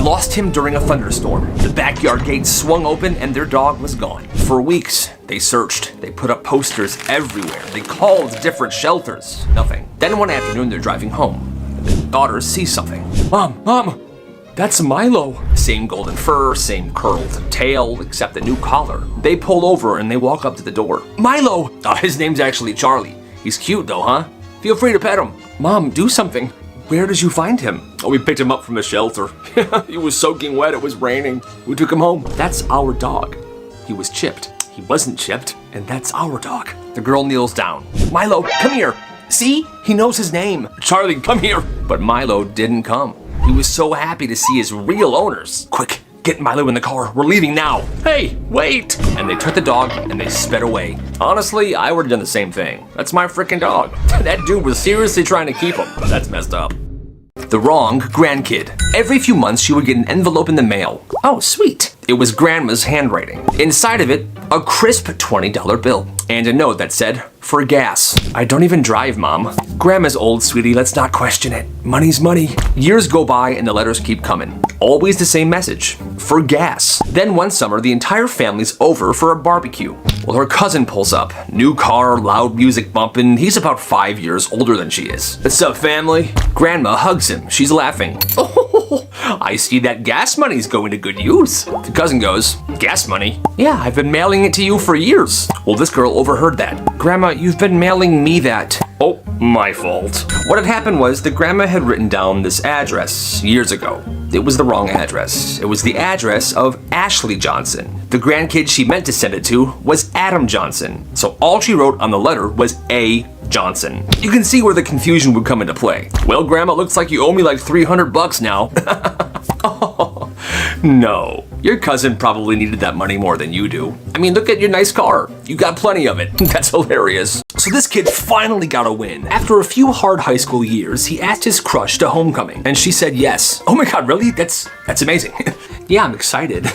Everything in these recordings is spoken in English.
lost him during a thunderstorm. The backyard gate swung open and their dog was gone. For weeks, they searched. They put up posters everywhere. They called different shelters. Nothing. Then one afternoon, they're driving home. The daughter sees something. Mom, that's Milo. Same golden fur, same curled tail, except a new collar. They pull over and they walk up to the door. Milo! His name's actually Charlie. He's cute though, huh? Feel free to pet him. Mom, do something. Where did you find him? Oh, we picked him up from the shelter. He was soaking wet, it was raining. We took him home. That's our dog. He was chipped. He wasn't chipped, and that's our dog. The girl kneels down. Milo, come here. See? He knows his name. Charlie, come here. But Milo didn't come. He was so happy to see his real owners. Quick, get Milo in the car. We're leaving now. Hey, wait. And they took the dog and they sped away. Honestly, I would have done the same thing. That's my freaking dog. That dude was seriously trying to keep him. That's messed up. The wrong grandkid. Every few months, she would get an envelope in the mail. Oh, sweet. It was Grandma's handwriting. Inside of it, a crisp $20 bill. And a note that said, for gas. I don't even drive, Mom. Grandma's old, sweetie, let's not question it. Money's money. Years go by and the letters keep coming. Always the same message, for gas. Then one summer, the entire family's over for a barbecue. Well, her cousin pulls up. New car, loud music bumping. He's about 5 years older than she is. What's up, family? Grandma hugs him. She's laughing. Oh, I see that gas money's going to good use. The cousin goes, gas money? Yeah, I've been mailing it to you for years. Well, this girl overheard that. Grandma, you've been mailing me that. Oh, my fault. What had happened was the grandma had written down this address years ago. It was the wrong address. It was the address of Ashley Johnson. The grandkid she meant to send it to was Adam Johnson. So all she wrote on the letter was A. Johnson. You can see where the confusion would come into play. Well, Grandma, looks like you owe me like $300 now. Oh, no. Your cousin probably needed that money more than you do. I mean, look at your nice car. You got plenty of it. That's hilarious. So this kid finally got a win. After a few hard high school years, he asked his crush to homecoming, and she said yes. Oh my God, really? That's amazing. Yeah, I'm excited.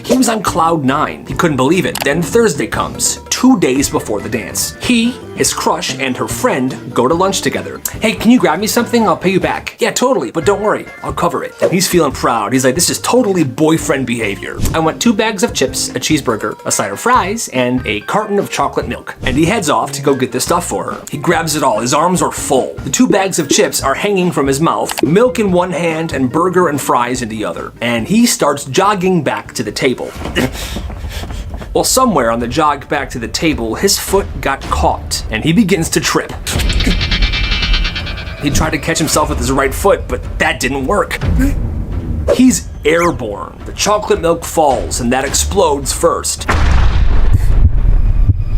He was on cloud 9. He couldn't believe it. Then Thursday comes, 2 days before the dance. He, his crush, and her friend go to lunch together. Hey, can you grab me something? I'll pay you back. Yeah, totally, but don't worry, I'll cover it. And he's feeling proud. He's like, this is totally boyfriend behavior. I want 2 bags of chips, a cheeseburger, a side of fries, and a carton of chocolate milk. And he heads off to go get the stuff for her. He grabs it all. His arms are full. The 2 bags of chips are hanging from his mouth, milk in one hand and burger and fries in the other. And he starts jogging back to the table. Well, somewhere on the jog back to the table, his foot got caught, and he begins to trip. He tried to catch himself with his right foot, but that didn't work. He's airborne. The chocolate milk falls, and that explodes first.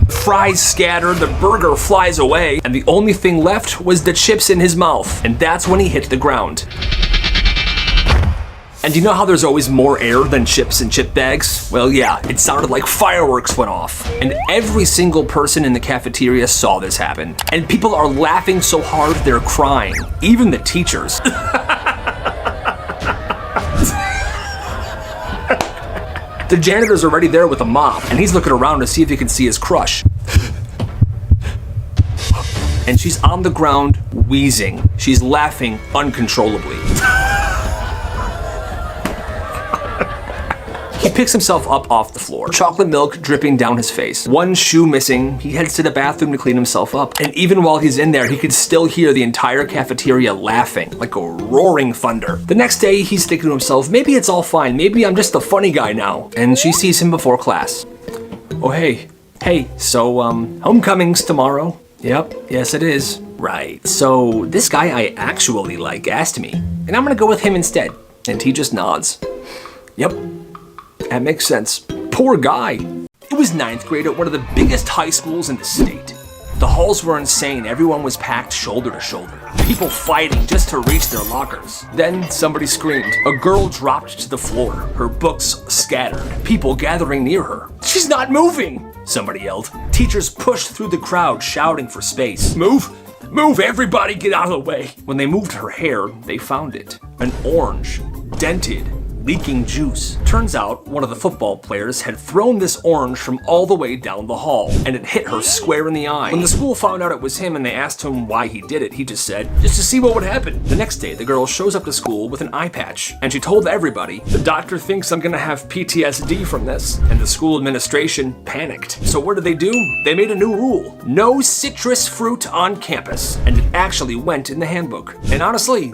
Fries scatter, the burger flies away, and the only thing left was the chips in his mouth, and that's when he hit the ground. And do you know how there's always more air than chips in chip bags? Well, yeah, it sounded like fireworks went off. And every single person in the cafeteria saw this happen. And people are laughing so hard they're crying. Even the teachers. The janitor's already there with a mop, and he's looking around to see if he can see his crush. And she's on the ground, wheezing. She's laughing uncontrollably. He picks himself up off the floor, chocolate milk dripping down his face. One shoe missing, he heads to the bathroom to clean himself up. And even while he's in there, he could still hear the entire cafeteria laughing, like a roaring thunder. The next day, he's thinking to himself, maybe it's all fine, maybe I'm just the funny guy now. And she sees him before class. Oh, hey, so, homecoming's tomorrow. Yep, yes it is. Right, so this guy I actually like asked me, and I'm gonna go with him instead. And he just nods. Yep. That makes sense. Poor guy. It was 9th grade at one of the biggest high schools in the state. The halls were insane. Everyone was packed shoulder to shoulder. People fighting just to reach their lockers. Then somebody screamed. A girl dropped to the floor. Her books scattered. People gathering near her. She's not moving, somebody yelled. Teachers pushed through the crowd, shouting for space. Move, everybody get out of the way. When they moved her hair, they found it. An orange, dented, leaking juice. Turns out one of the football players had thrown this orange from all the way down the hall, and it hit her square in the eye. When the school found out it was him and they asked him why he did it, he just said, just to see what would happen. The next day, the girl shows up to school with an eye patch, and she told everybody, the doctor thinks I'm gonna have PTSD from this. And the school administration panicked. So what did they do? They made a new rule. No citrus fruit on campus. And it actually went in the handbook. And honestly,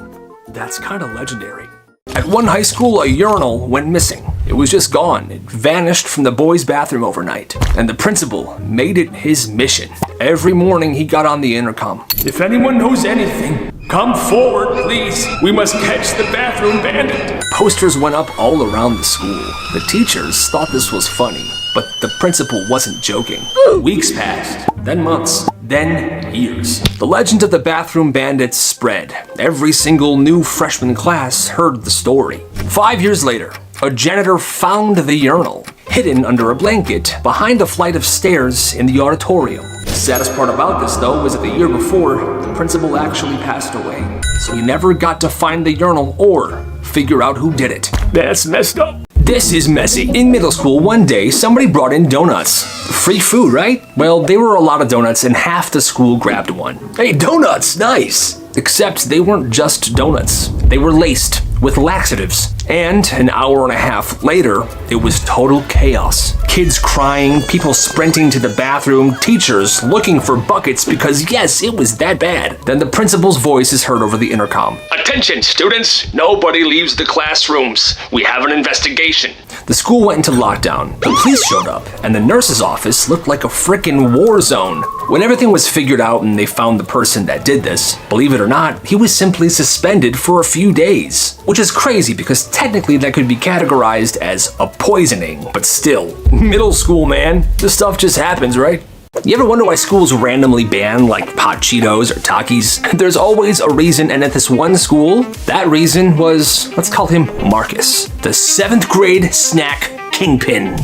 that's kind of legendary. At one high school, a urinal went missing. It was just gone. It vanished from the boys' bathroom overnight. And the principal made it his mission. Every morning he got on the intercom. If anyone knows anything, come forward, please. We must catch the bathroom bandit. Posters went up all around the school. The teachers thought this was funny, but the principal wasn't joking. Weeks passed, then months, then years. The legend of the bathroom bandits spread. Every single new freshman class heard the story. 5 years later, a janitor found the urinal, hidden under a blanket behind a flight of stairs in the auditorium. The saddest part about this, though, was that the year before, the principal actually passed away. So he never got to find the urinal or figure out who did it. That's messed up. This is messy. In middle school, one day, somebody brought in donuts. Free food, right? Well, there were a lot of donuts and half the school grabbed one. Hey, donuts, nice! Except they weren't just donuts. They were laced with laxatives. And an hour and a half later, it was total chaos. Kids crying, people sprinting to the bathroom, teachers looking for buckets because yes, it was that bad. Then the principal's voice is heard over the intercom. Attention, students! Nobody leaves the classrooms. We have an investigation. The school went into lockdown. The police showed up, and the nurse's office looked like a frickin' war zone. When everything was figured out and they found the person that did this, believe it or not, he was simply suspended for a few days. Which is crazy because technically that could be categorized as a poisoning, but still. Middle school, man. This stuff just happens, right? You ever wonder why schools randomly ban like hot Cheetos or Takis? There's always a reason, and at this one school, that reason was, let's call him Marcus, the 7th grade snack kingpin.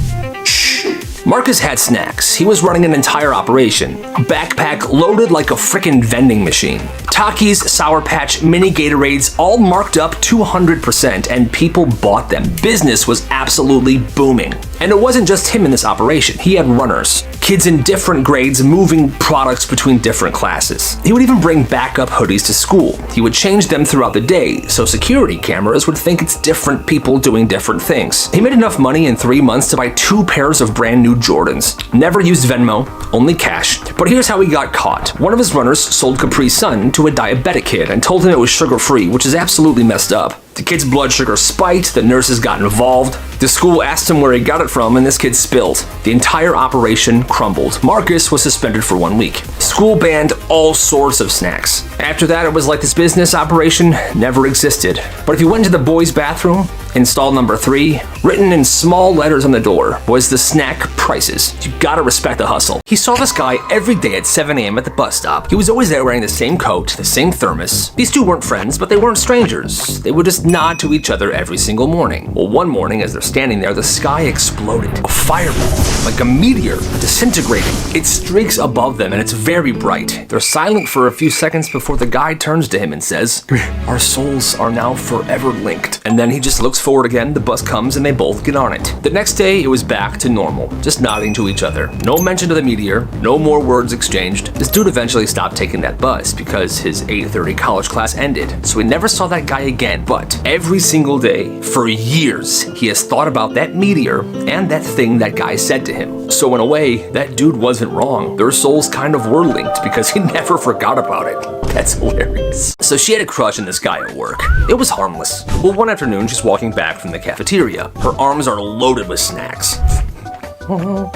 Marcus had snacks. He was running an entire operation. A backpack loaded like a frickin' vending machine. Takis, Sour Patch, mini Gatorades, all marked up 200%, and people bought them. Business was absolutely booming. And it wasn't just him in this operation. He had runners. Kids in different grades moving products between different classes. He would even bring backup hoodies to school. He would change them throughout the day, so security cameras would think it's different people doing different things. He made enough money in 3 months to buy 2 pairs of brand new Jordans. Never used Venmo, only cash. But here's how he got caught. One of his runners sold Capri Sun to a diabetic kid and told him it was sugar-free, which is absolutely messed up. The kid's blood sugar spiked, the nurses got involved. The school asked him where he got it from, and this kid spilled. The entire operation crumbled. Marcus was suspended for 1 week. School banned all sorts of snacks. After that, it was like this business operation never existed. But if you went to the boys' bathroom, in stall number 3, written in small letters on the door, was the snack prices. You gotta respect the hustle. He saw this guy every day at 7 a.m. at the bus stop. He was always there wearing the same coat, the same thermos. These two weren't friends, but they weren't strangers. They would just nod to each other every single morning. Well, one morning as they're standing there, the sky exploded. A fireball, like a meteor, disintegrating. It streaks above them and it's very bright. They're silent for a few seconds before the guy turns to him and says, "Our souls are now forever linked." And then he just looks forward again, the bus comes and they both get on it. The next day, it was back to normal, just nodding to each other. No mention of the meteor, no more words exchanged. This dude eventually stopped taking that bus because his 8:30 college class ended, so he never saw that guy again. But every single day, for years, he has thought about that meteor and that thing that guy said to him. So in a way, that dude wasn't wrong. Their souls kind of were linked because he never forgot about it. That's hilarious. So she had a crush on this guy at work. It was harmless. Well, one afternoon, she's walking back from the cafeteria. Her arms are loaded with snacks.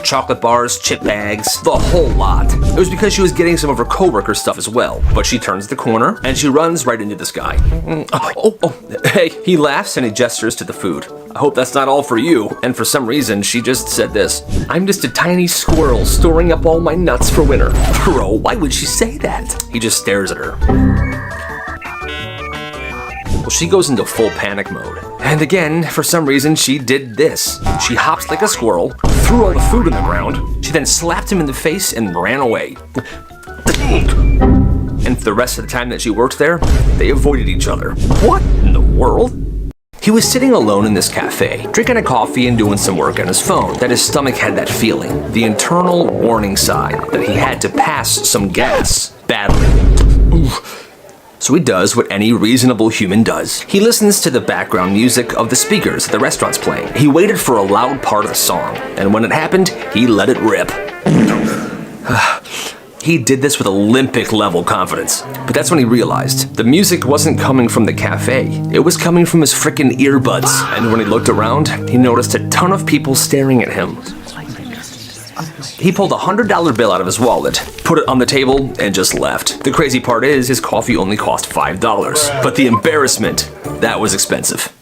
Chocolate bars, chip bags, the whole lot. It was because she was getting some of her coworkers' stuff as well. But she turns the corner and she runs right into this guy. Hey, he laughs and he gestures to the food. I hope that's not all for you. And for some reason, she just said this. I'm just a tiny squirrel storing up all my nuts for winter. Bro, why would she say that? He just stares at her. Well, she goes into full panic mode. And again, for some reason, she did this. She hops like a squirrel, threw all the food on the ground. She then slapped him in the face and ran away. And for the rest of the time that she worked there, they avoided each other. What in the world? He was sitting alone in this cafe, drinking a coffee and doing some work on his phone, that his stomach had that feeling, the internal warning sign that he had to pass some gas badly. So he does what any reasonable human does. He listens to the background music of the speakers the restaurant's playing. He waited for a loud part of the song, and when it happened, he let it rip. He did this with Olympic-level confidence. But that's when he realized the music wasn't coming from the cafe. It was coming from his frickin' earbuds. And when he looked around, he noticed a ton of people staring at him. He pulled a $100 bill out of his wallet, put it on the table, and just left. The crazy part is, his coffee only cost $5. But the embarrassment, that was expensive.